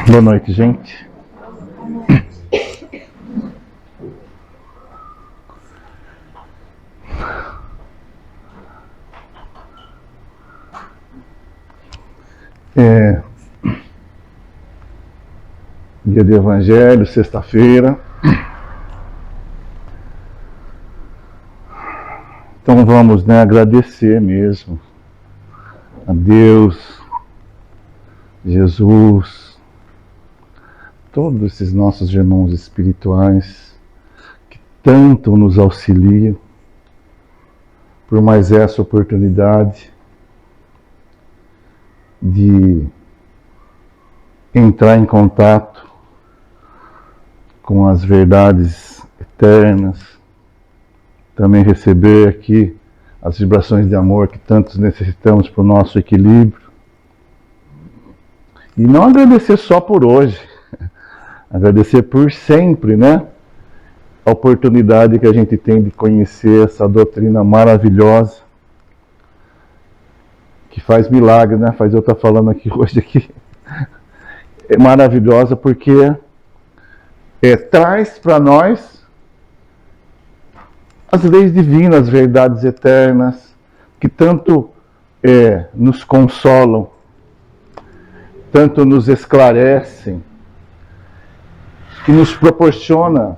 Boa noite, gente. Dia de Evangelho, sexta-feira. Então vamos, agradecer mesmo a Deus, Jesus, todos esses nossos irmãos espirituais que tanto nos auxiliam por mais essa oportunidade de entrar em contato com as verdades eternas, também receber aqui as vibrações de amor que tantos necessitamos para o nosso equilíbrio. E não agradecer só por hoje, agradecer por sempre, a oportunidade que a gente tem de conhecer essa doutrina maravilhosa, que faz milagre, faz eu estar falando aqui hoje aqui. É maravilhosa porque traz para nós as leis divinas, as verdades eternas, que tanto nos consolam, tanto nos esclarecem, que nos proporciona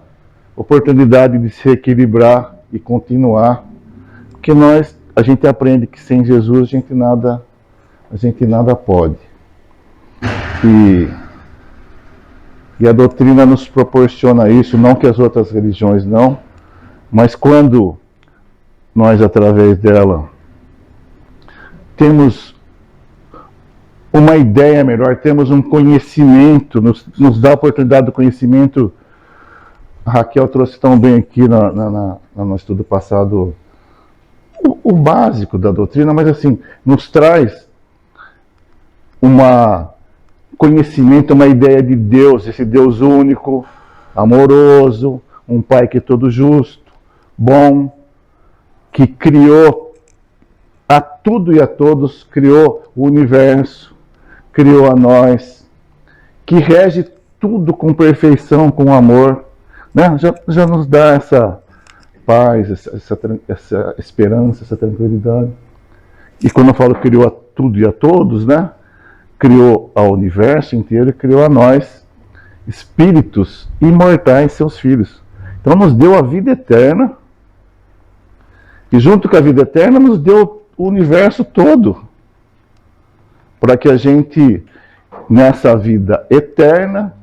oportunidade de se equilibrar e continuar, porque a gente aprende que sem Jesus a gente nada pode. E a doutrina nos proporciona isso, não que as outras religiões não, mas quando nós, através dela, temos uma ideia melhor, temos um conhecimento, nos dá a oportunidade do conhecimento. A Raquel trouxe tão bem aqui no estudo passado o básico da doutrina, mas assim, nos traz conhecimento, uma ideia de Deus, esse Deus único, amoroso, um Pai que é todo justo, bom, que criou a tudo e a todos, criou o universo, criou a nós, que rege tudo com perfeição, com amor, já nos dá essa paz, essa esperança, essa tranquilidade. E quando eu falo criou a tudo e a todos, criou ao universo inteiro e criou a nós, espíritos imortais, seus filhos. Então nos deu a vida eterna, e junto com a vida eterna nos deu o universo todo, para que a gente, nessa vida eterna,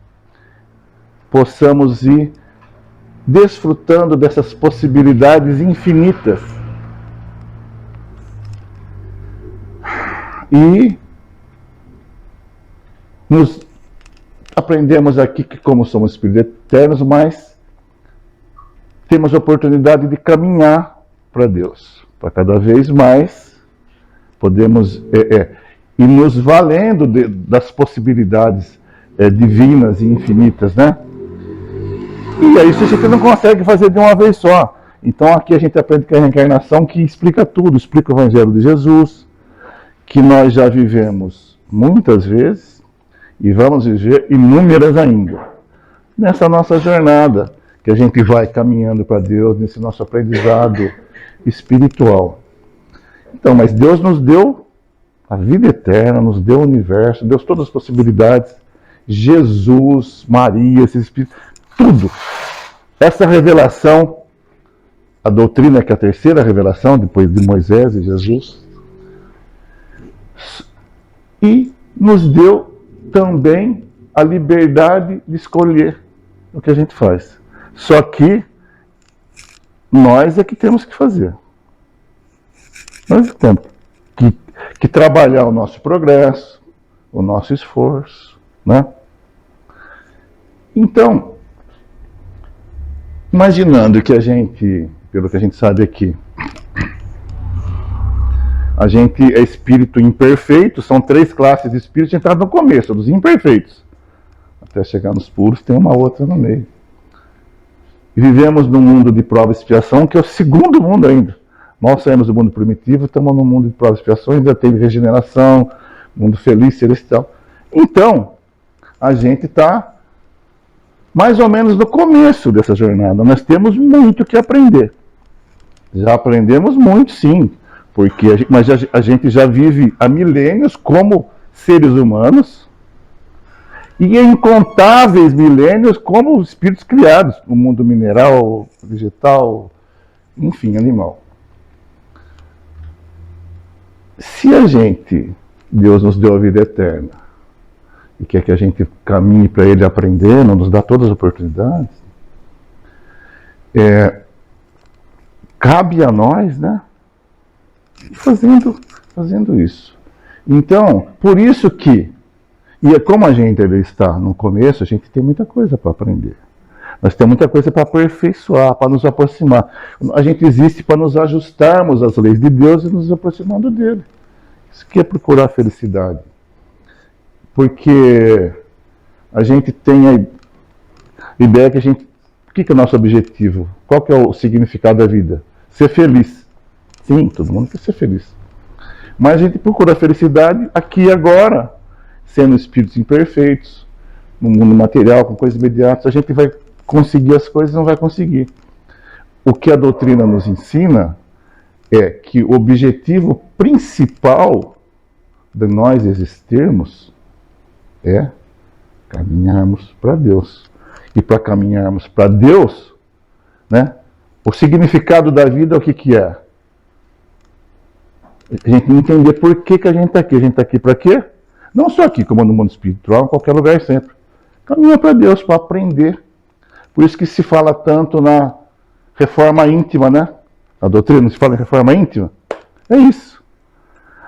possamos ir desfrutando dessas possibilidades infinitas. E aprendemos aqui que, como somos espíritos eternos, mas temos a oportunidade de caminhar para Deus. Para cada vez mais podemos ir nos valendo das possibilidades divinas e infinitas, E é isso a gente não consegue fazer de uma vez só. Então aqui a gente aprende com a reencarnação, que explica tudo, explica o Evangelho de Jesus, que nós já vivemos muitas vezes, e vamos viver inúmeras ainda. Nessa nossa jornada, que a gente vai caminhando para Deus, nesse nosso aprendizado espiritual. Então, mas Deus nos deu a vida eterna, nos deu o universo, deu todas as possibilidades. Jesus, Maria, esse Espírito, tudo. Essa revelação, a doutrina que é a terceira revelação, depois de Moisés e Jesus, e nos deu também a liberdade de escolher o que a gente faz. Só que nós é que temos que fazer. Nós temos que trabalhar o nosso progresso, o nosso esforço, Então, imaginando que a gente, pelo que a gente sabe aqui, a gente é espírito imperfeito, são 3 classes de espíritos, a gente está no começo, dos imperfeitos. Até chegar nos puros, tem uma outra no meio. E vivemos num mundo de prova e expiação, que é o segundo mundo ainda. Mal saímos do mundo primitivo, estamos no mundo de prova e expiação, ainda tem regeneração, mundo feliz, celestial. Então, a gente está mais ou menos no começo dessa jornada. Nós temos muito que aprender. Já aprendemos muito, sim, porque mas a gente já vive há milênios como seres humanos e incontáveis milênios como espíritos criados no mundo mineral, vegetal, enfim, animal. Se Deus nos deu a vida eterna e quer que a gente caminhe para Ele aprendendo, nos dá todas as oportunidades, cabe a nós, né, fazendo isso. Então, por isso que, e como a gente ainda está no começo, a gente tem muita coisa para aprender. Nós temos muita coisa para aperfeiçoar, para nos aproximar. A gente existe para nos ajustarmos às leis de Deus e nos aproximando dele. Isso que é procurar a felicidade. Porque a gente tem a ideia que o que é o nosso objetivo? Qual que é o significado da vida? Ser feliz. Sim, todo mundo quer ser feliz. Mas a gente procura a felicidade aqui e agora, sendo espíritos imperfeitos, no mundo material, com coisas imediatas. A gente vai conseguir as coisas, não vai conseguir. O que a doutrina nos ensina é que o objetivo principal de nós existirmos é caminharmos para Deus. E para caminharmos para Deus, né, o significado da vida é o que é? A gente entender por que a gente está aqui. A gente está aqui para quê? Não só aqui, como no mundo espiritual, em qualquer lugar sempre. Caminhar para Deus, para aprender. Por isso que se fala tanto na reforma íntima, né? A doutrina se fala em reforma íntima. É isso.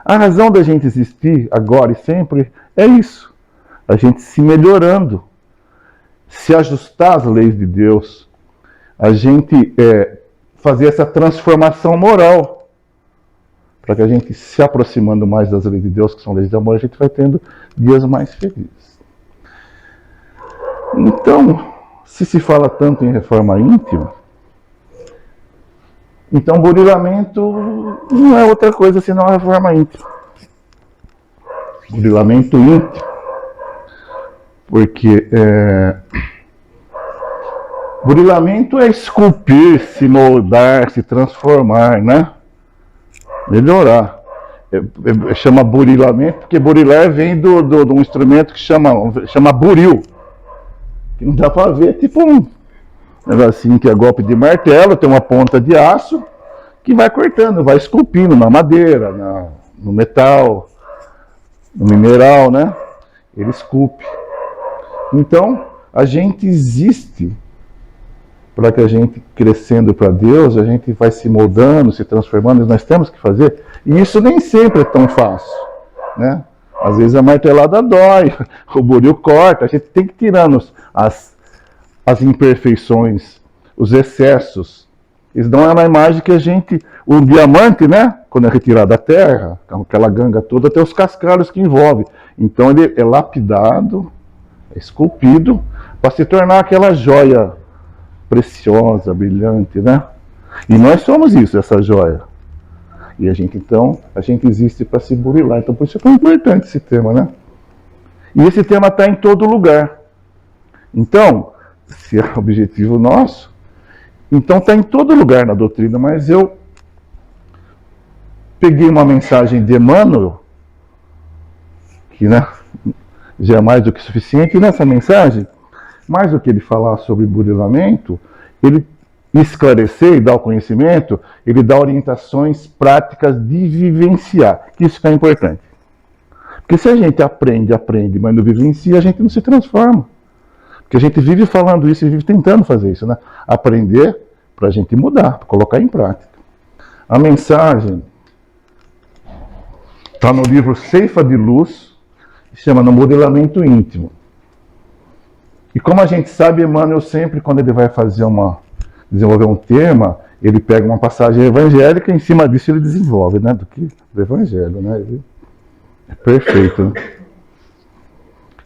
A razão da gente existir agora e sempre é isso. A gente se melhorando. Se ajustar às leis de Deus. A gente fazer essa transformação moral. Para que a gente, se aproximando mais das leis de Deus, que são leis de amor, a gente vai tendo dias mais felizes. Então, se fala tanto em reforma íntima, então burilamento não é outra coisa senão a reforma íntima. Burilamento íntimo. Porque burilamento é esculpir, se moldar, se transformar, né? Melhorar. Chama burilamento, porque burilar vem de um instrumento que chama buril. Que não dá para ver, tipo um negocinho que é golpe de martelo, tem uma ponta de aço que vai cortando, vai esculpindo na madeira, no metal, no mineral, né? Ele esculpe. Então, a gente existe para que a gente, crescendo para Deus, a gente vai se moldando, se transformando, e nós temos que fazer. E isso nem sempre é tão fácil, né? Às vezes a martelada dói, o buril corta, a gente tem que ir tirando as imperfeições, os excessos. Eles dão uma imagem que o diamante, né? Quando é retirado da terra, aquela ganga toda, tem os cascalhos que envolve. Então ele é lapidado, é esculpido, para se tornar aquela joia preciosa, brilhante, né? E nós somos isso, essa joia. E a gente existe para se burilar. Então, por isso é tão importante esse tema, né? E esse tema está em todo lugar. Então, se é objetivo nosso, então está em todo lugar na doutrina, mas eu peguei uma mensagem de Emmanuel, que, né, já é mais do que suficiente, e nessa mensagem, mais do que ele falar sobre burilamento, ele esclarecer e dar o conhecimento, ele dá orientações práticas de vivenciar, que isso é importante. Porque se a gente aprende, mas não vivencia, a gente não se transforma. Porque a gente vive falando isso e vive tentando fazer isso, né? Aprender para a gente mudar, para colocar em prática. A mensagem está no livro Ceifa de Luz, que se chama No Burilamento Íntimo. E como a gente sabe, Emmanuel sempre, quando ele vai desenvolver um tema, ele pega uma passagem evangélica e em cima disso ele desenvolve, né? Do Evangelho, né? É perfeito, né?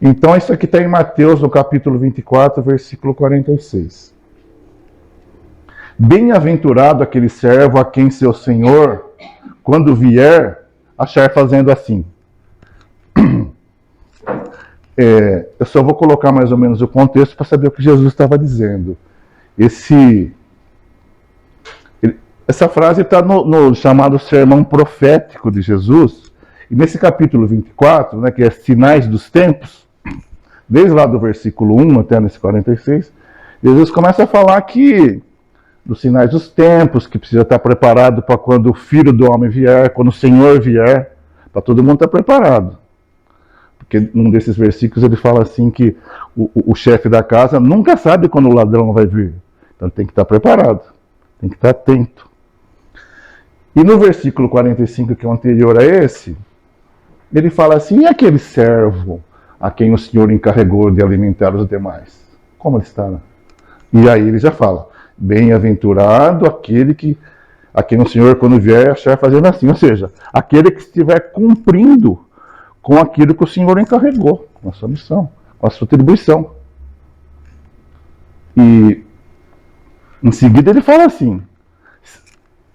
Então, isso aqui está em Mateus, no capítulo 24, versículo 46. Bem-aventurado aquele servo a quem seu senhor, quando vier, achar fazendo assim. eu só vou colocar mais ou menos o contexto para saber o que Jesus estava dizendo. Essa frase está no chamado sermão profético de Jesus, e nesse capítulo 24, né, que é Sinais dos Tempos, desde lá do versículo 1 até nesse 46, Jesus começa a falar que dos sinais dos tempos, que precisa estar preparado para quando o Filho do Homem vier, quando o Senhor vier, para todo mundo estar preparado. Porque num desses versículos ele fala assim que o chefe da casa nunca sabe quando o ladrão vai vir. Então ele tem que estar preparado, tem que estar atento. E no versículo 45, que é o anterior a esse, ele fala assim: e aquele servo a quem o Senhor encarregou de alimentar os demais? Como ele está? E aí ele já fala: bem-aventurado aquele a quem o Senhor, quando vier, achar fazendo assim. Ou seja, aquele que estiver cumprindo com aquilo que o Senhor encarregou, com a sua missão, com a sua atribuição. E em seguida ele fala assim: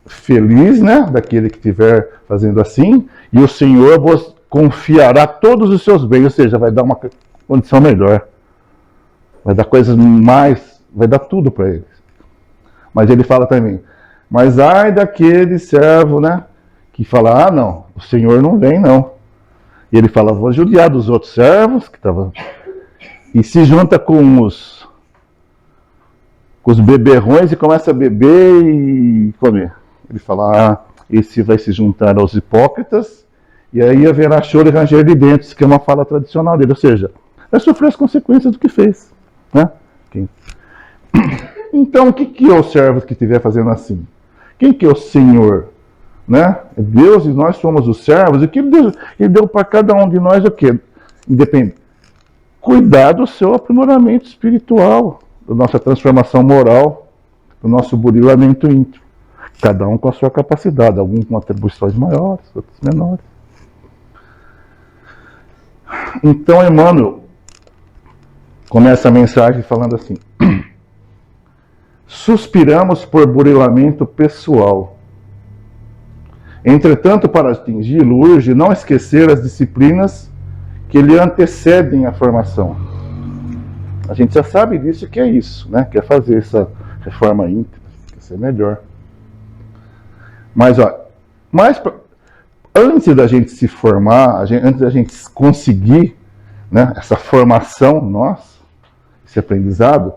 feliz, né, daquele que estiver fazendo assim, e o Senhor vos confiará todos os seus bens. Ou seja, vai dar uma condição melhor, vai dar coisas mais, vai dar tudo para eles. Mas ele fala também: mas ai daquele servo, né, que fala: ah, não, o Senhor não vem, não. E ele fala: vou judiar dos outros servos, que estavam, e se junta com os beberrões e começa a beber e comer. Ele fala: ah, esse vai se juntar aos hipócritas, e aí haverá choro e ranger de dentes, que é uma fala tradicional dele. Ou seja, vai sofrer as consequências do que fez, né? Então, o que é o servo que estiver fazendo assim? Quem que é o Senhor? Né? É Deus, e nós somos os servos. E o que ele deu para cada um de nós o quê? Independente. Cuidar do seu aprimoramento espiritual, da nossa transformação moral, do nosso burilamento íntimo. Cada um com a sua capacidade, alguns com atribuições maiores, outros menores. Então, Emmanuel começa a mensagem falando assim: suspiramos por burilamento pessoal. Entretanto, para atingi-lo, urge não esquecer as disciplinas que lhe antecedem a formação. A gente já sabe disso, que é isso, né? Quer fazer essa reforma íntima, quer ser melhor. Mas, antes da gente se formar, antes da gente conseguir, né, essa formação nossa, esse aprendizado,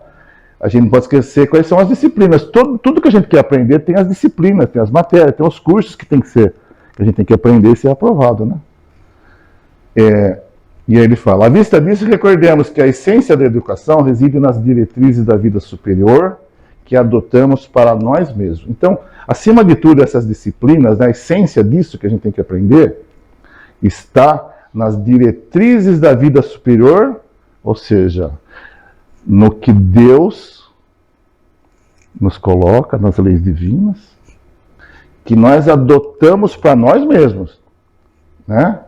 a gente não pode esquecer quais são as disciplinas. Tudo que a gente quer aprender tem as disciplinas, tem as matérias, tem os cursos que a gente tem que aprender e ser aprovado, né? E aí ele fala: à vista disso, recordemos que a essência da educação reside nas diretrizes da vida superior que adotamos para nós mesmos. Então, acima de tudo, essas disciplinas, né, a essência disso que a gente tem que aprender está nas diretrizes da vida superior, ou seja, no que Deus nos coloca, nas leis divinas, que nós adotamos para nós mesmos, né?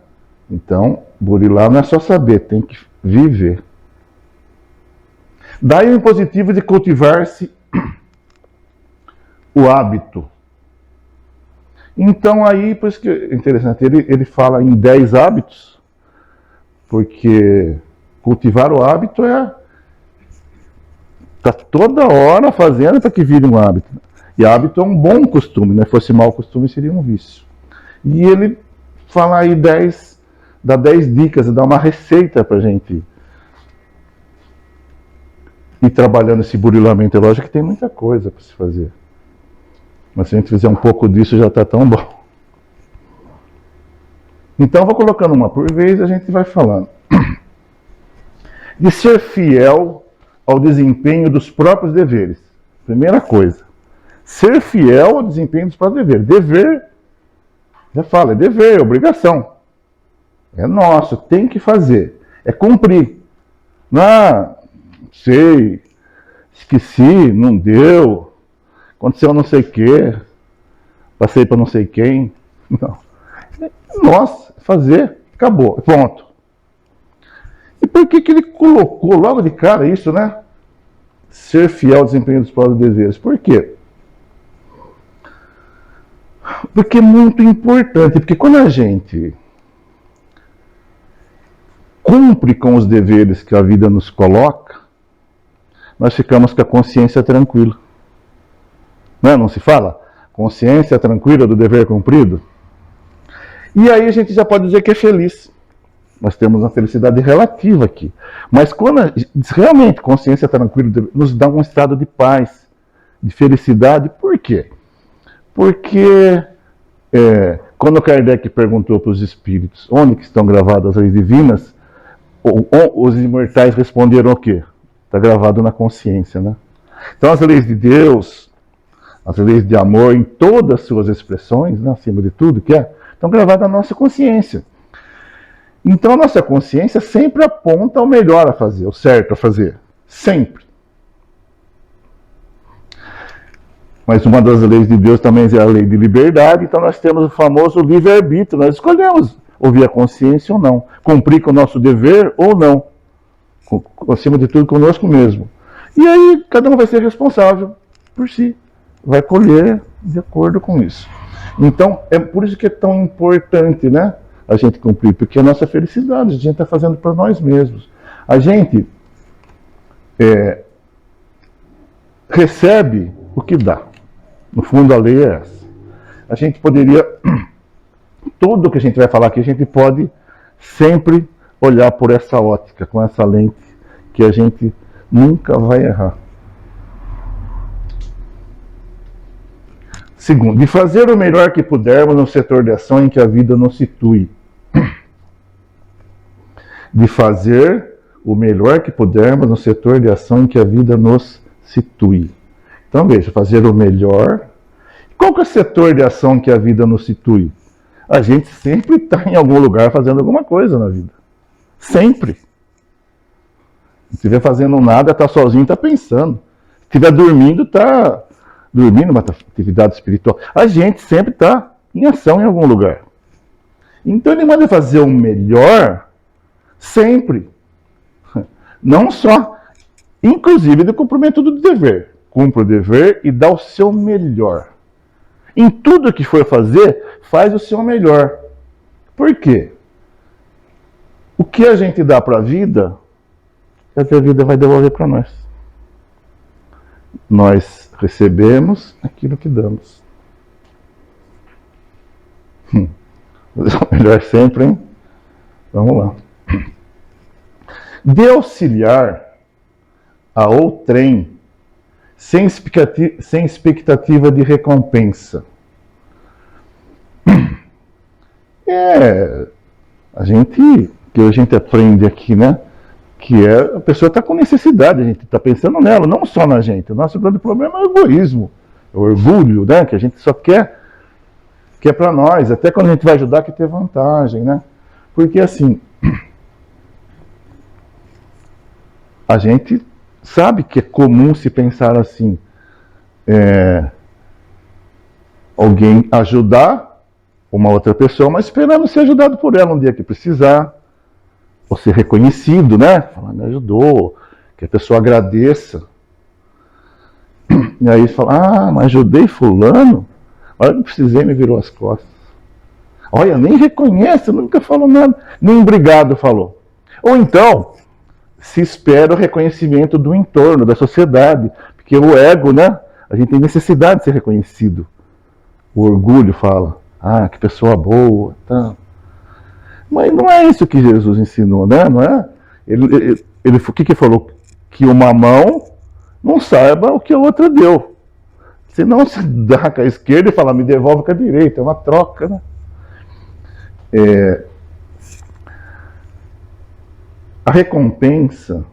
Então, burilar não é só saber, tem que viver. Daí o impositivo de cultivar-se o hábito. Então aí, por isso que é interessante, ele fala em 10 hábitos, porque cultivar o hábito está toda hora fazendo para que vire um hábito. E hábito é um bom costume, né? Se fosse mau costume, seria um vício. E ele fala aí dá 10 dicas, dá uma receita para a gente ir trabalhando esse burilamento. É lógico que tem muita coisa para se fazer. Mas se a gente fizer um pouco disso, já está tão bom. Então, vou colocando uma por vez e a gente vai falando. De ser fiel ao desempenho dos próprios deveres. Primeira coisa. Ser fiel ao desempenho dos próprios deveres. Dever, já fala, é dever, é obrigação. É nosso, tem que fazer. É cumprir. Não sei, esqueci, não deu, aconteceu não sei o quê, passei para não sei quem. Não. Nossa, fazer, acabou, ponto. E por que ele colocou logo de cara isso, né? Ser fiel ao desempenho dos próprios deveres. Por quê? Porque é muito importante, porque quando a gente cumpre com os deveres que a vida nos coloca, nós ficamos com a consciência tranquila. Não se fala? Consciência tranquila do dever cumprido? E aí a gente já pode dizer que é feliz. Nós temos uma felicidade relativa aqui. Mas quando realmente consciência tranquila nos dá um estado de paz, de felicidade, por quê? Porque quando Kardec perguntou para os espíritos onde que estão gravadas as leis divinas, os imortais responderam o quê? Está gravado na consciência, né? Então as leis de Deus, as leis de amor em todas as suas expressões, né, acima de tudo, estão gravadas na nossa consciência. Então a nossa consciência sempre aponta ao melhor a fazer, o certo a fazer. Sempre. Mas uma das leis de Deus também é a lei de liberdade, então nós temos o famoso livre-arbítrio. Nós escolhemos ouvir a consciência ou não, cumprir com o nosso dever ou não, acima de tudo conosco mesmo. E aí cada um vai ser responsável por si, vai colher de acordo com isso. Então é por isso que é tão importante, né, a gente cumprir, porque a nossa felicidade a gente está fazendo para nós mesmos. A gente recebe o que dá. No fundo, a lei é essa. A gente poderia, tudo que a gente vai falar aqui, a gente pode sempre olhar por essa ótica, com essa lente, que a gente nunca vai errar. Segundo, de fazer o melhor que pudermos no setor de ação em que a vida nos situe. De fazer o melhor que pudermos no setor de ação em que a vida nos situe. Então veja, fazer o melhor. Qual que é o setor de ação que a vida nos situe? A gente sempre está em algum lugar fazendo alguma coisa na vida. Sempre. Se estiver fazendo nada, está sozinho, está pensando. Se estiver dormindo, está dormindo uma atividade espiritual. A gente sempre está em ação em algum lugar. Então ele manda fazer o melhor sempre. Não só, inclusive do cumprimento do dever. Cumpre o dever e dá o seu melhor. Em tudo que for fazer, faz o seu melhor. Por quê? O que a gente dá para a vida, é o que a vida vai devolver para nós. Nós recebemos aquilo que damos. Fazer o melhor sempre, hein? Vamos lá. De auxiliar a outrem sem expectativa de recompensa. A gente aprende aqui, né? Que a pessoa está com necessidade, a gente está pensando nela, não só na gente. O nosso grande problema é o egoísmo, é o orgulho, né? Que a gente só quer para nós, até quando a gente vai ajudar, que ter vantagem, né? Porque assim, a gente sabe que é comum se pensar assim, alguém ajudar uma outra pessoa, mas esperando ser ajudado por ela um dia que precisar, ou ser reconhecido, né? Falar, me ajudou, que a pessoa agradeça. E aí fala, mas ajudei fulano, olha, não precisei, me virou as costas. Olha, nem reconhece, nunca falou nada, nem obrigado falou. Ou então, se espera o reconhecimento do entorno, da sociedade, porque o ego, né? A gente tem necessidade de ser reconhecido. O orgulho fala, que pessoa boa, tá. Mas não é isso que Jesus ensinou, né? Não é? Ele o que falou? Que uma mão não saiba o que a outra deu. Senão se dá com a esquerda e fala, me devolve com a direita, é uma troca, né? A recompensa,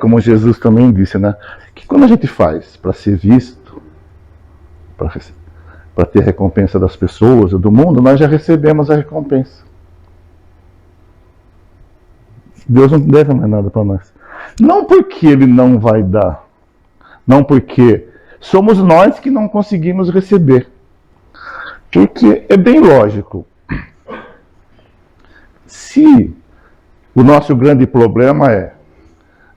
como Jesus também disse, né? Que quando a gente faz para ser visto, para ter recompensa das pessoas, do mundo, nós já recebemos a recompensa. Deus não deve mais nada para nós. Não porque Ele não vai dar, não porque somos nós que não conseguimos receber. Porque é bem lógico. Se o nosso grande problema é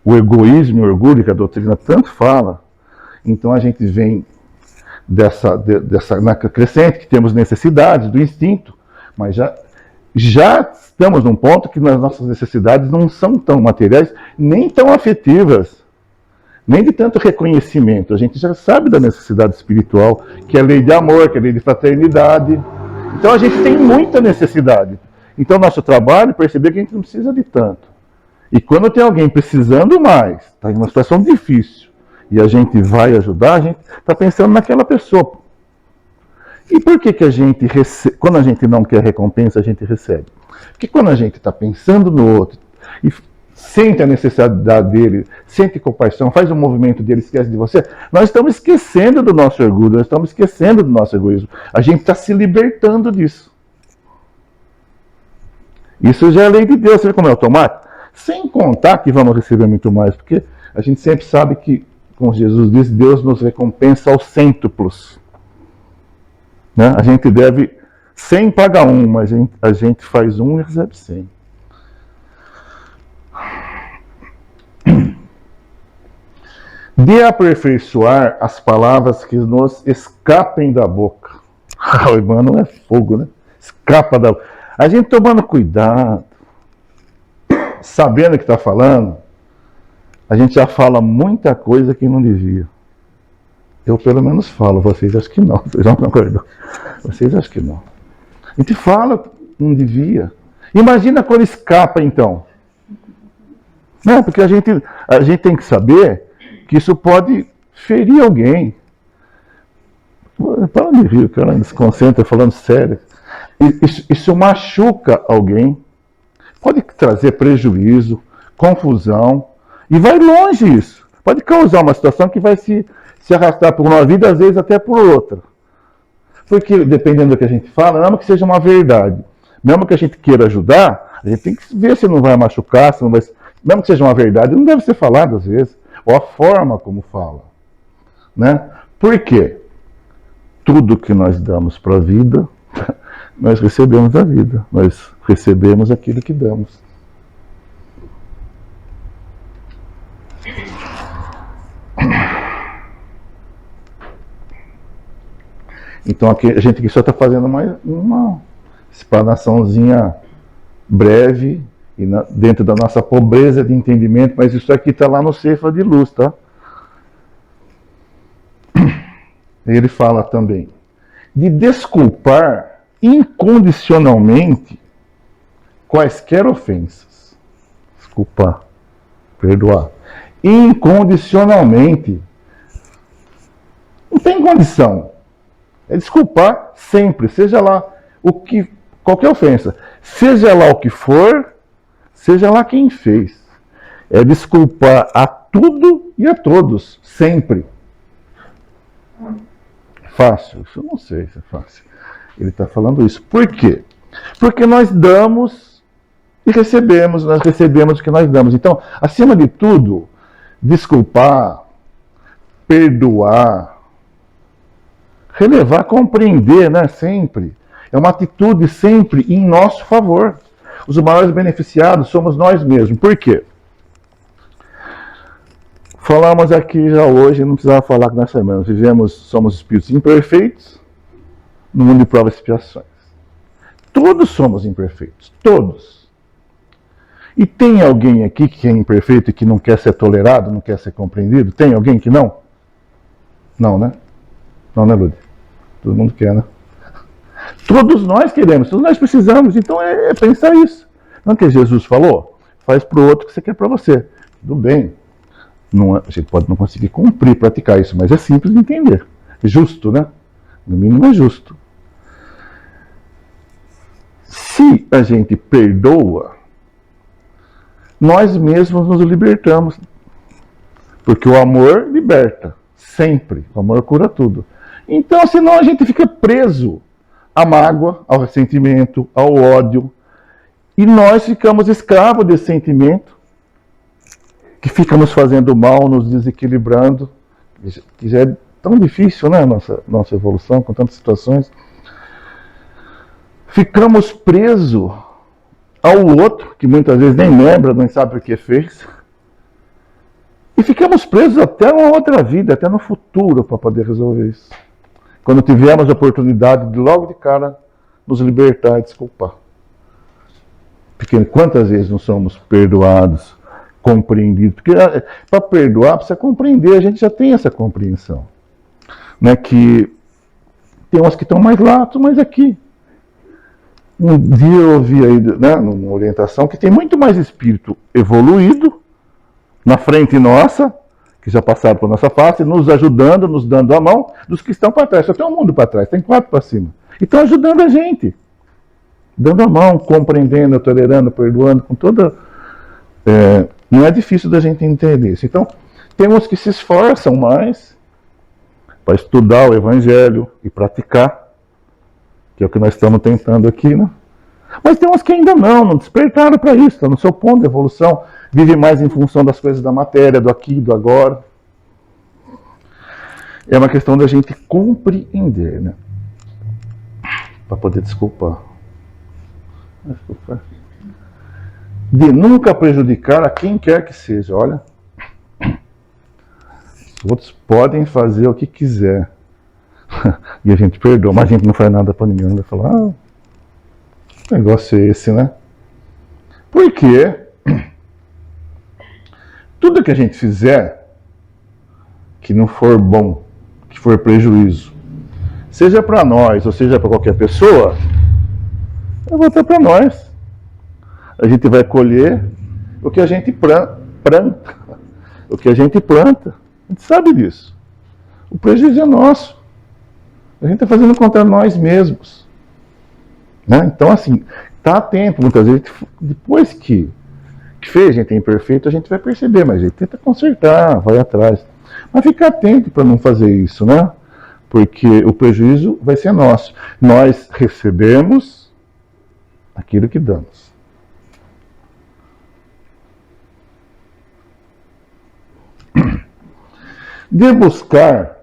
o egoísmo e o orgulho, que a doutrina tanto fala, então a gente vem dessa crescente, que temos necessidades do instinto, mas já já estamos num ponto que as nossas necessidades não são tão materiais, nem tão afetivas, nem de tanto reconhecimento. A gente já sabe da necessidade espiritual, que é a lei de amor, que é a lei de fraternidade. Então a gente tem muita necessidade. Então nosso trabalho é perceber que a gente não precisa de tanto. E quando tem alguém precisando mais, está em uma situação difícil, e a gente vai ajudar, a gente está pensando naquela pessoa. E por que a gente recebe? Quando a gente não quer recompensa, a gente recebe. Porque quando a gente está pensando no outro e sente a necessidade dele, sente compaixão, faz o movimento dele, esquece de você, nós estamos esquecendo do nosso orgulho, nós estamos esquecendo do nosso egoísmo. A gente está se libertando disso. Isso já é lei de Deus, você vê como é automático? Sem contar que vamos receber muito mais, porque a gente sempre sabe que, como Jesus disse, Deus nos recompensa aos cêntuplos. Né? A gente deve 100 paga 1, mas a gente faz 1 e recebe 100. De aperfeiçoar as palavras que nos escapem da boca. O Emmanuel é fogo, né? Escapa da boca. A gente tomando cuidado, sabendo o que está falando, a gente já fala muita coisa que não devia. Eu pelo menos falo, vocês acho que não, vocês não concordam. Vocês acham que não. A gente fala, não devia. Imagina quando escapa então. Não, porque a gente tem que saber que isso pode ferir alguém. Para de rir, o cara desconcentra falando sério. Isso machuca alguém. Pode trazer prejuízo, confusão. E vai longe isso. Pode causar uma situação que vai se arrastar por uma vida, às vezes até por outra. Porque, dependendo do que a gente fala, mesmo que seja uma verdade, mesmo que a gente queira ajudar, a gente tem que ver se não vai machucar, se não vai... Mesmo que seja uma verdade, não deve ser falado às vezes. Ou a forma como fala. Né? Por quê? Tudo que nós damos para a vida, nós recebemos da vida. Nós recebemos aquilo que damos. Então aqui, a gente aqui só está fazendo uma explanaçãozinha breve, e dentro da nossa pobreza de entendimento, mas isso aqui está lá no Ceifa de Luz, tá? Ele fala também de desculpar incondicionalmente quaisquer ofensas. Desculpar, perdoar. Incondicionalmente. Não tem condição. É desculpar sempre, seja lá qualquer ofensa, seja lá o que for, seja lá quem fez. É desculpar a tudo e a todos, sempre. Fácil? Isso eu não sei se é fácil. Ele está falando isso. Por quê? Porque nós damos e recebemos, nós recebemos o que nós damos. Então, acima de tudo, desculpar, perdoar, relevar, compreender, né, sempre. É uma atitude sempre em nosso favor. Os maiores beneficiados somos nós mesmos. Por quê? Falamos aqui já hoje, não precisava falar que nós somos espíritos imperfeitos, no mundo de provas e expiações. Todos somos imperfeitos, todos. E tem alguém aqui que é imperfeito e que não quer ser tolerado, não quer ser compreendido? Tem alguém que não? Não, né? Não, né, Lúdia? Todo mundo quer, né? Todos nós queremos, todos nós precisamos, então é pensar isso. Não é que Jesus falou? Faz para o outro o que você quer para você. Tudo bem. Não, a gente pode não conseguir cumprir, praticar isso, mas é simples de entender. É justo, né? No mínimo é justo. Se a gente perdoa, nós mesmos nos libertamos. Porque o amor liberta, sempre. O amor cura tudo. Então, senão a gente fica preso à mágoa, ao ressentimento, ao ódio. E nós ficamos escravos desse sentimento, que fica nos fazendo mal, nos desequilibrando, que já é tão difícil, né, nossa evolução, com tantas situações. Ficamos presos ao outro, que muitas vezes nem lembra, nem sabe o que fez. E ficamos presos até uma outra vida, até no futuro, para poder resolver isso. Quando tivermos a oportunidade de logo de cara nos libertar e desculpar. Porque quantas vezes não somos perdoados, compreendidos? Porque para perdoar, precisa compreender, a gente já tem essa compreensão. Né? Que tem umas que estão mais lá, outras mais aqui. Um dia eu ouvi aí, né, numa orientação, que tem muito mais espírito evoluído na frente nossa, que já passaram por nossa face, nos ajudando, nos dando a mão, dos que estão para trás. Só tem um mundo para trás, tem 4 para cima. E estão ajudando a gente. Dando a mão, compreendendo, tolerando, perdoando, com toda... não é difícil da gente entender isso. Então, tem uns que se esforçam mais para estudar o Evangelho e praticar, que é o que nós estamos tentando aqui, né? Mas tem uns que ainda não despertaram para isso, estão no seu ponto de evolução, vivem mais em função das coisas da matéria, do aqui, do agora. É uma questão da gente compreender, né? Para poder desculpar. De nunca prejudicar a quem quer que seja. Olha, os outros podem fazer o que quiser. E a gente perdoa, mas a gente não faz nada para ninguém. Vai falar, que negócio é esse, né? Porque tudo que a gente fizer que não for bom, que for prejuízo, seja para nós ou seja para qualquer pessoa, vai voltar para nós. A gente vai colher o que a gente planta. O que a gente planta. A gente sabe disso. O prejuízo é nosso. A gente está fazendo contra nós mesmos. Né? Então, assim, está atento. Muitas vezes, depois que fez, a gente é imperfeito, a gente vai perceber, mas a gente tenta consertar, vai atrás. Mas fica atento para não fazer isso, né? Porque o prejuízo vai ser nosso. Nós recebemos aquilo que damos. De buscar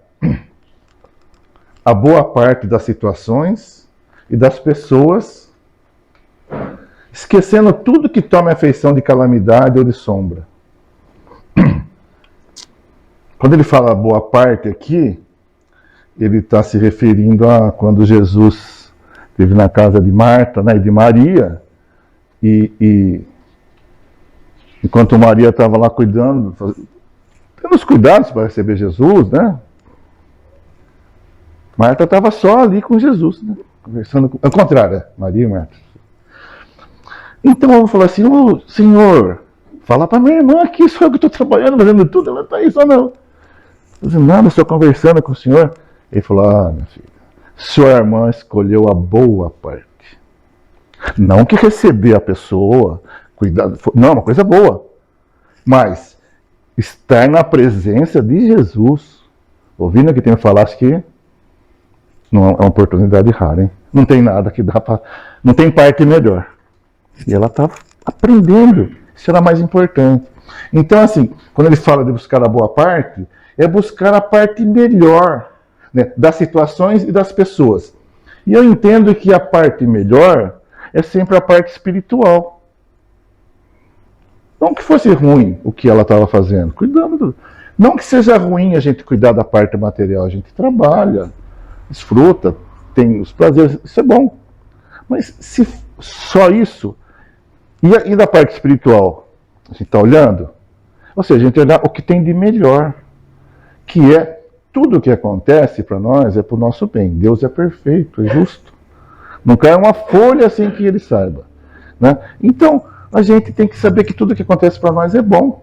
a boa parte das situações e das pessoas, esquecendo tudo que toma a feição de calamidade ou de sombra. Quando ele fala boa parte aqui, ele está se referindo a quando Jesus esteve na casa de Marta, né, e de Maria, e enquanto Maria estava lá cuidando, tendo os cuidados para receber Jesus, né? Marta estava só ali com Jesus, né? Conversando com... Ao contrário, Maria e Marta. Então eu vou falar assim, Senhor, fala para minha irmã aqui, sou eu que estou trabalhando, fazendo tudo, ela está aí só não. Fazendo nada, só conversando com o Senhor. Ele falou, minha filha, sua irmã escolheu a boa parte. Não que receber a pessoa, cuidar, não, uma coisa boa. Mas estar na presença de Jesus. Ouvindo o que tem que falar, acho que não é uma oportunidade rara, hein? Não tem nada que dá para... Não tem parte melhor. E ela estava aprendendo. Isso era mais importante. Então, assim, quando ele fala de buscar a boa parte, é buscar a parte melhor, né, das situações e das pessoas. E eu entendo que a parte melhor é sempre a parte espiritual. Não que fosse ruim o que ela estava fazendo, cuidando. Não que seja ruim a gente cuidar da parte material, a gente trabalha, desfruta, tem os prazeres, isso é bom. Mas se só isso, e da parte espiritual, a gente está olhando? Ou seja, a gente olhar o que tem de melhor, que é tudo o que acontece para nós é para o nosso bem. Deus é perfeito, é justo. Não cai uma folha sem que ele saiba. Né? Então, a gente tem que saber que tudo que acontece para nós é bom.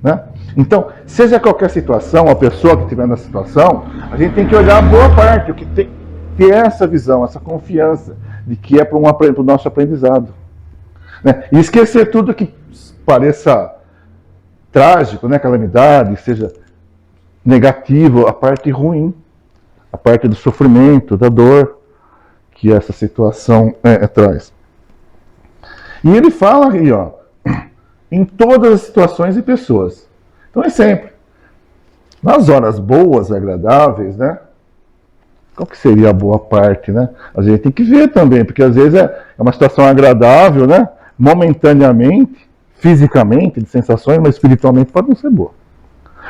Né? Então, seja qualquer situação, a pessoa que estiver na situação, a gente tem que olhar a boa parte, o que tem, ter essa visão, essa confiança de que é para o nosso aprendizado. Né? E esquecer tudo que pareça trágico, né? Calamidade, seja negativo, a parte ruim, a parte do sofrimento, da dor que essa situação traz. E ele fala aí, ó, em todas as situações e pessoas. Então é sempre. Nas horas boas, agradáveis, né? Qual que seria a boa parte, né? A gente tem que ver também, porque às vezes é uma situação agradável, né? Momentaneamente, fisicamente, de sensações, mas espiritualmente pode não ser boa.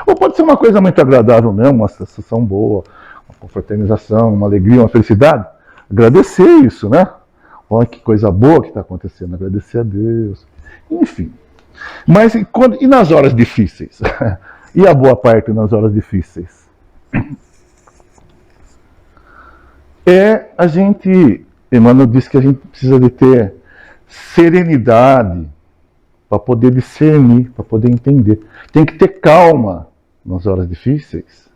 Ou pode ser uma coisa muito agradável mesmo, uma sensação boa, uma confraternização, uma alegria, uma felicidade. Agradecer isso, né? Olha que coisa boa que está acontecendo, agradecer a Deus. Enfim. Mas e nas horas difíceis? E a boa parte nas horas difíceis? A gente, Emmanuel disse que a gente precisa de ter serenidade para poder discernir, para poder entender. Tem que ter calma nas horas difíceis,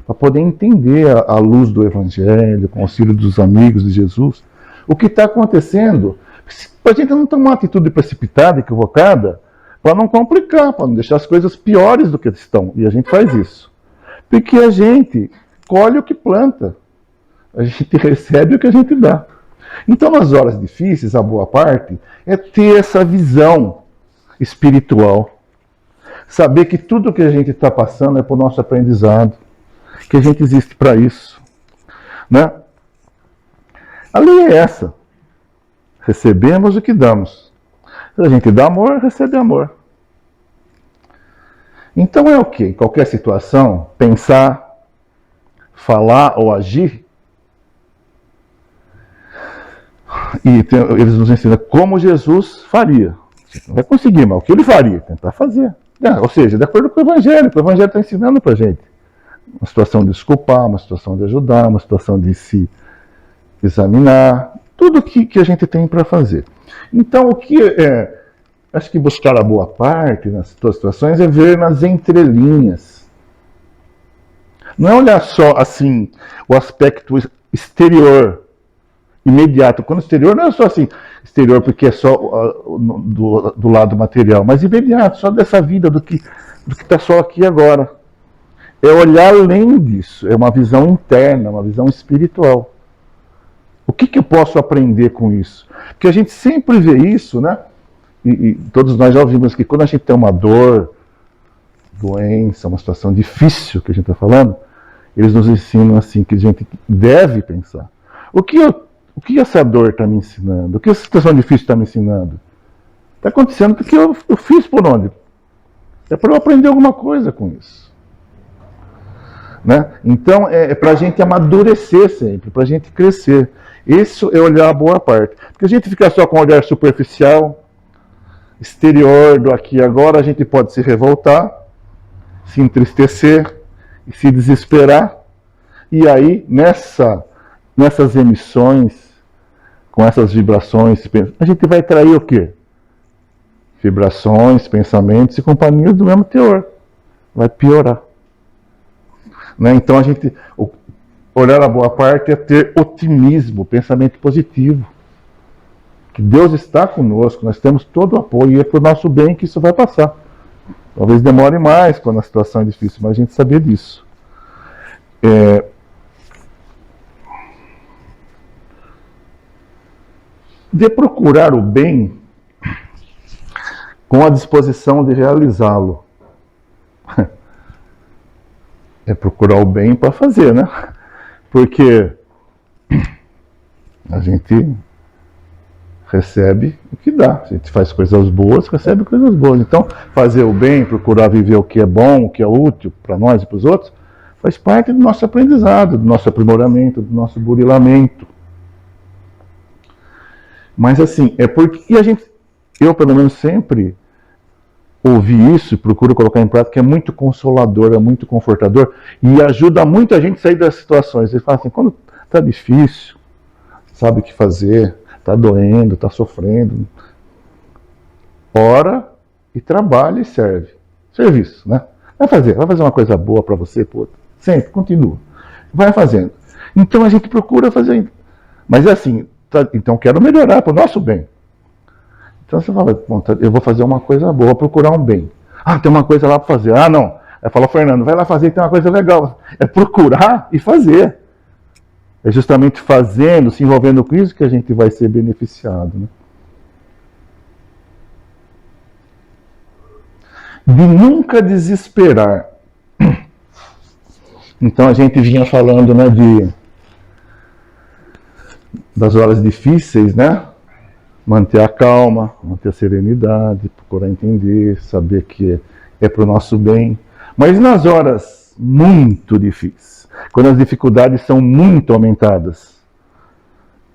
para poder entender a luz do Evangelho, com o auxílio dos amigos de Jesus, o que está acontecendo, para a gente não tomar uma atitude precipitada, equivocada, para não complicar, para não deixar as coisas piores do que estão. E a gente faz isso. Porque a gente colhe o que planta. A gente recebe o que a gente dá. Então, nas horas difíceis, a boa parte é ter essa visão espiritual. Saber que tudo que a gente está passando é para o nosso aprendizado. Que a gente existe para isso. Né? A lei é essa. Recebemos o que damos. Se a gente dá amor, recebe amor. Então é o quê? Em qualquer situação, pensar, falar ou agir. E eles nos ensinam como Jesus faria. Você não vai conseguir, mas o que ele faria? Tentar fazer. Ou seja, de acordo com o Evangelho. O Evangelho está ensinando para a gente. Uma situação de desculpar, uma situação de ajudar, uma situação de se examinar. Tudo que a gente tem para fazer. Então, acho que buscar a boa parte nas situações é ver nas entrelinhas. Não é olhar só assim o aspecto exterior, imediato. Quando exterior não é só assim, exterior porque é só do lado material, mas imediato, só dessa vida, do que está só aqui e agora. É olhar além disso, é uma visão interna, uma visão espiritual. O que eu posso aprender com isso? Porque a gente sempre vê isso, né? E todos nós já ouvimos que quando a gente tem uma dor, doença, uma situação difícil que a gente está falando, eles nos ensinam assim, que a gente deve pensar. O que essa dor está me ensinando? O que essa situação difícil está me ensinando? Está acontecendo porque eu fiz por onde? É para eu aprender alguma coisa com isso. Né? Então, é para a gente amadurecer sempre, para a gente crescer. Isso é olhar a boa parte. Porque a gente fica só com um olhar superficial, exterior do aqui e agora, a gente pode se revoltar, se entristecer e se desesperar. E aí, nessas emissões, com essas vibrações, a gente vai trair o quê? Vibrações, pensamentos e companhias do mesmo teor. Vai piorar. Né? Então, olhar a boa parte é ter otimismo, pensamento positivo. Que Deus está conosco, nós temos todo o apoio e é para o nosso bem que isso vai passar. Talvez demore mais quando a situação é difícil, mas a gente sabia disso. De procurar o bem com a disposição de realizá-lo. É procurar o bem para fazer, né? Porque a gente recebe o que dá. A gente faz coisas boas, recebe coisas boas. Então, fazer o bem, procurar viver o que é bom, o que é útil para nós e para os outros, faz parte do nosso aprendizado, do nosso aprimoramento, do nosso burilamento. Mas assim, é porque eu pelo menos sempre ouvi isso e procuro colocar em prática, que é muito consolador, é muito confortador e ajuda muito a gente a sair das situações. Ele fala assim, quando está difícil, sabe o que fazer, está doendo, está sofrendo, ora e trabalha e serve. Serviço, né? Vai fazer uma coisa boa para você, pô. Sempre, continua. Vai fazendo. Então a gente procura fazer. Mas é assim, então quero melhorar para o nosso bem. Então você fala, bom, eu vou fazer uma coisa boa, vou procurar um bem. Ah, tem uma coisa lá para fazer. Ah, não. Aí fala, Fernando, vai lá fazer que tem uma coisa legal. É procurar e fazer. É justamente fazendo, se envolvendo com isso que a gente vai ser beneficiado. Né? De nunca desesperar. Então a gente vinha falando, né, das horas difíceis, né? Manter a calma, manter a serenidade, procurar entender, saber que é para o nosso bem. Mas nas horas muito difíceis, quando as dificuldades são muito aumentadas,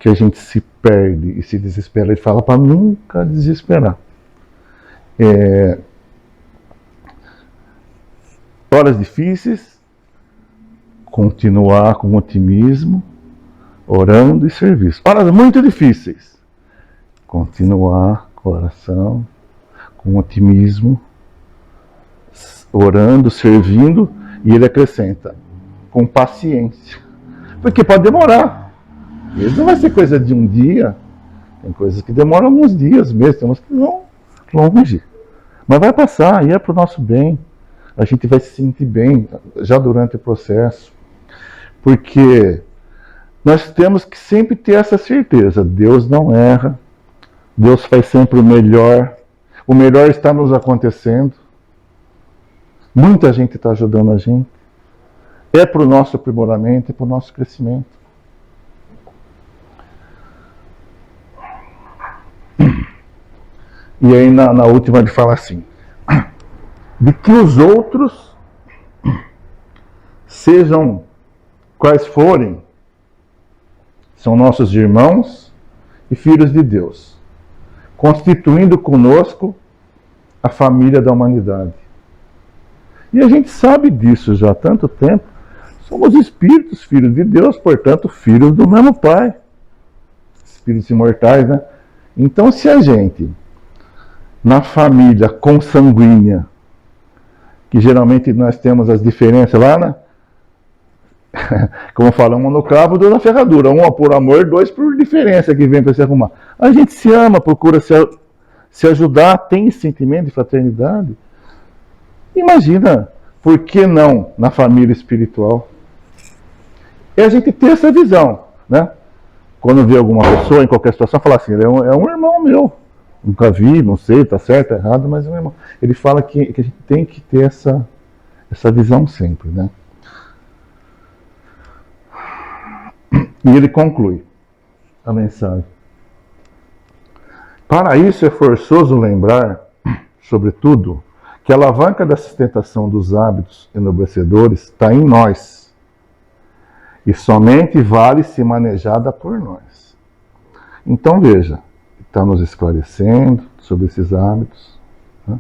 que a gente se perde e se desespera. Ele fala para nunca desesperar. Horas difíceis, continuar com otimismo, orando e serviço. Horas muito difíceis, continuar com oração, com otimismo, orando, servindo, e ele acrescenta, com paciência. Porque pode demorar. Isso não vai ser coisa de um dia. Tem coisas que demoram alguns dias mesmo, tem umas que vão longe. Mas vai passar, e é para o nosso bem. A gente vai se sentir bem já durante o processo. Porque nós temos que sempre ter essa certeza. Deus não erra. Deus faz sempre o melhor. O melhor está nos acontecendo. Muita gente está ajudando a gente. É para o nosso aprimoramento, é para o nosso crescimento. E aí na última ele fala assim, de que os outros, sejam quais forem, são nossos irmãos e filhos de Deus, constituindo conosco a família da humanidade. E a gente sabe disso já há tanto tempo. Somos espíritos, filhos de Deus, portanto, filhos do mesmo Pai. Espíritos imortais, né? Então, se a gente, na família consanguínea, que geralmente nós temos as diferenças lá, né? Como falamos no cravo, dois na ferradura. Um por amor, dois por diferença que vem para se arrumar. A gente se ama, procura se ajudar, tem esse sentimento de fraternidade. Imagina, por que não na família espiritual? É a gente ter essa visão, né? Quando vê alguma pessoa em qualquer situação, fala assim, ele é um irmão meu. Nunca vi, não sei, está certo, errado, mas é um irmão. Ele fala que a gente tem que ter essa visão sempre, né? E ele conclui a mensagem. Para isso é forçoso lembrar, sobretudo, que a alavanca da sustentação dos hábitos enobrecedores está em nós. E somente vale se manejada por nós. Então veja, está nos esclarecendo sobre esses hábitos, né?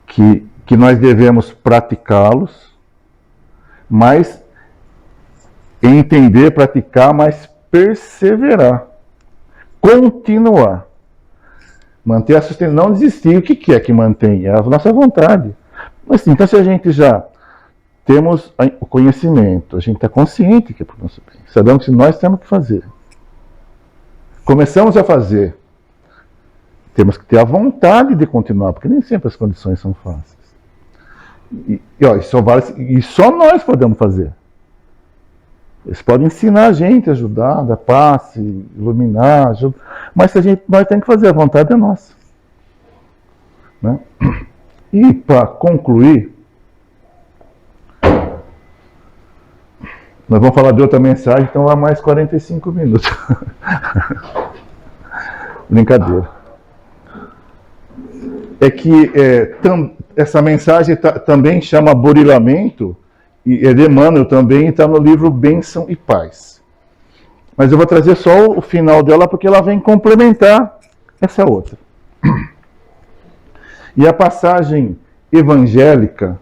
que nós devemos praticá-los, mas entender, praticar, mas perseverar, continuar. Manter a sustentação, não desistir. O que é que mantém? É a nossa vontade. Mas, então, se a gente já temos o conhecimento, a gente está consciente que é para o nosso bem, sabemos que nós temos que fazer. Começamos a fazer. Temos que ter a vontade de continuar, porque nem sempre as condições são fáceis. E só nós podemos fazer. Eles podem ensinar a gente, ajudar, dar passe, iluminar, ajudar. Mas nós temos que fazer, a vontade é nossa. Né? E para concluir, nós vamos falar de outra mensagem, então há mais 45 minutos. Brincadeira. É que essa mensagem também chama burilamento, e é de Emmanuel também, está no livro Bênção e Paz. Mas eu vou trazer só o final dela, porque ela vem complementar essa outra. E a passagem evangélica,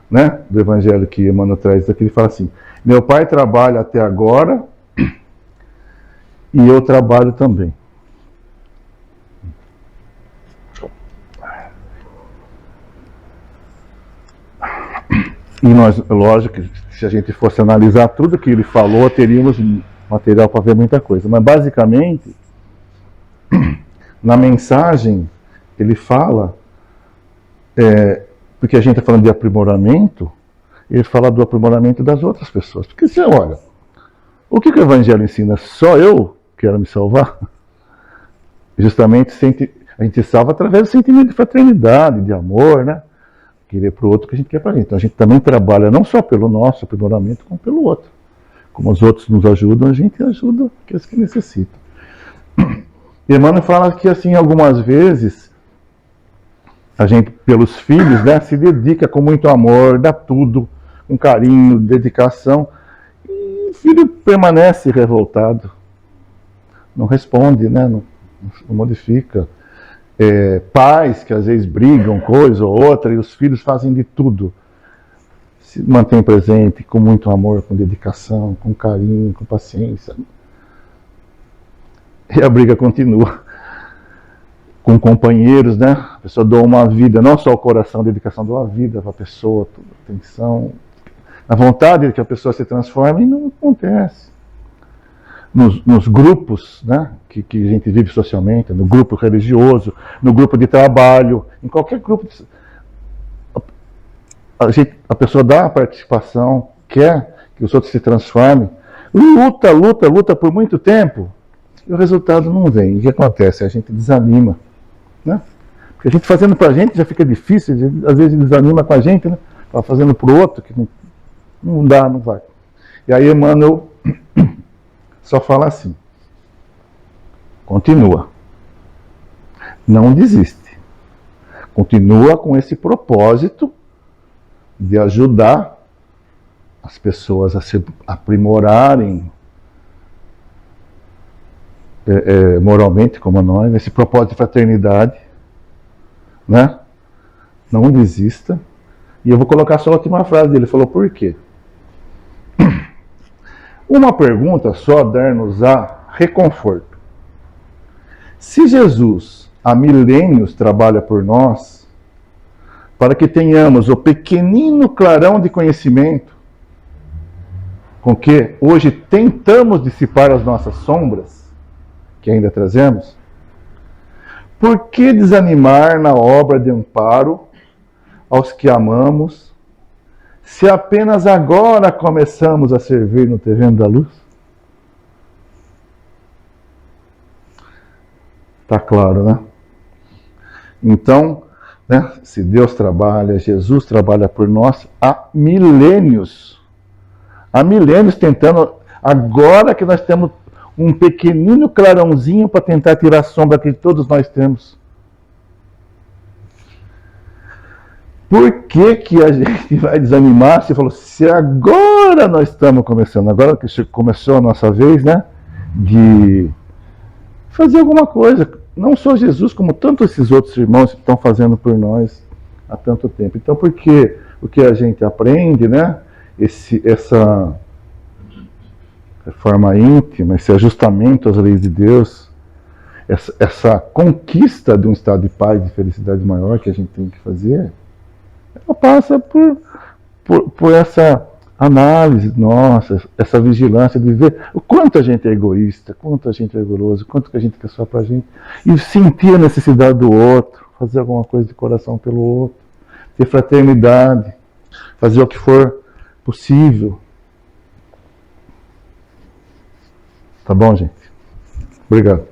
né, do evangelho que Emmanuel traz aqui, ele fala assim, meu pai trabalha até agora, e eu trabalho também. E nós, lógico, que se a gente fosse analisar tudo que ele falou, teríamos material para ver muita coisa. Mas basicamente, na mensagem, ele fala, porque a gente está falando de aprimoramento, ele fala do aprimoramento das outras pessoas. Porque você olha, o que o Evangelho ensina? Só eu quero me salvar? Justamente a gente salva através do sentimento de fraternidade, de amor, né? Querer para o outro que a gente quer para a gente. Então a gente também trabalha não só pelo nosso aprimoramento, como pelo outro. Como os outros nos ajudam, a gente ajuda aqueles que necessitam. E Emmanuel fala que assim, algumas vezes, a gente, pelos filhos, né, se dedica com muito amor, dá tudo, com carinho, dedicação, e o filho permanece revoltado, não responde, né? Não modifica. Pais que às vezes brigam coisa ou outra e os filhos fazem de tudo. Se mantém presente com muito amor, com dedicação, com carinho, com paciência. E a briga continua. Com companheiros, né? A pessoa doa uma vida, não só o coração, a dedicação, doa a vida para a pessoa, toda atenção. A vontade de que a pessoa se transforme e não acontece. Nos grupos, né, que a gente vive socialmente, no grupo religioso, no grupo de trabalho, em qualquer grupo, a pessoa dá a participação, quer que os outros se transformem, luta por muito tempo, e o resultado não vem. O que acontece? A gente desanima. Né? Porque a gente fazendo pra gente já fica difícil, às vezes desanima com a gente, né? Fazendo pro outro, que não dá, não vai. E aí Emmanuel só fala assim: continua, não desiste, continua com esse propósito de ajudar as pessoas a se aprimorarem moralmente como nós, nesse propósito de fraternidade, né? Não desista. E eu vou colocar só a última frase dele. Ele falou: por quê? Uma pergunta só dar-nos-á reconforto. Se Jesus há milênios trabalha por nós, para que tenhamos o pequenino clarão de conhecimento com que hoje tentamos dissipar as nossas sombras, que ainda trazemos, por que desanimar na obra de amparo aos que amamos, se apenas agora começamos a servir no terreno da luz? Está claro, né? Então, né, se Deus trabalha, Jesus trabalha por nós há milênios tentando, agora que nós temos um pequenino clarãozinho para tentar tirar a sombra que todos nós temos. Por que a gente vai desanimar? Você falou, se agora nós estamos começando, agora que começou a nossa vez, né, de fazer alguma coisa, não só Jesus, como tantos esses outros irmãos que estão fazendo por nós há tanto tempo. Então, porque o que a gente aprende, né, essa forma íntima, esse ajustamento às leis de Deus, essa conquista de um estado de paz, de felicidade maior que a gente tem que fazer, ela passa por essa análise nossa, essa vigilância de ver o quanto a gente é egoísta, quanto a gente é orgulhoso, quanto que a gente quer só pra gente, e sentir a necessidade do outro, fazer alguma coisa de coração pelo outro, ter fraternidade, fazer o que for possível. Tá bom, gente? Obrigado.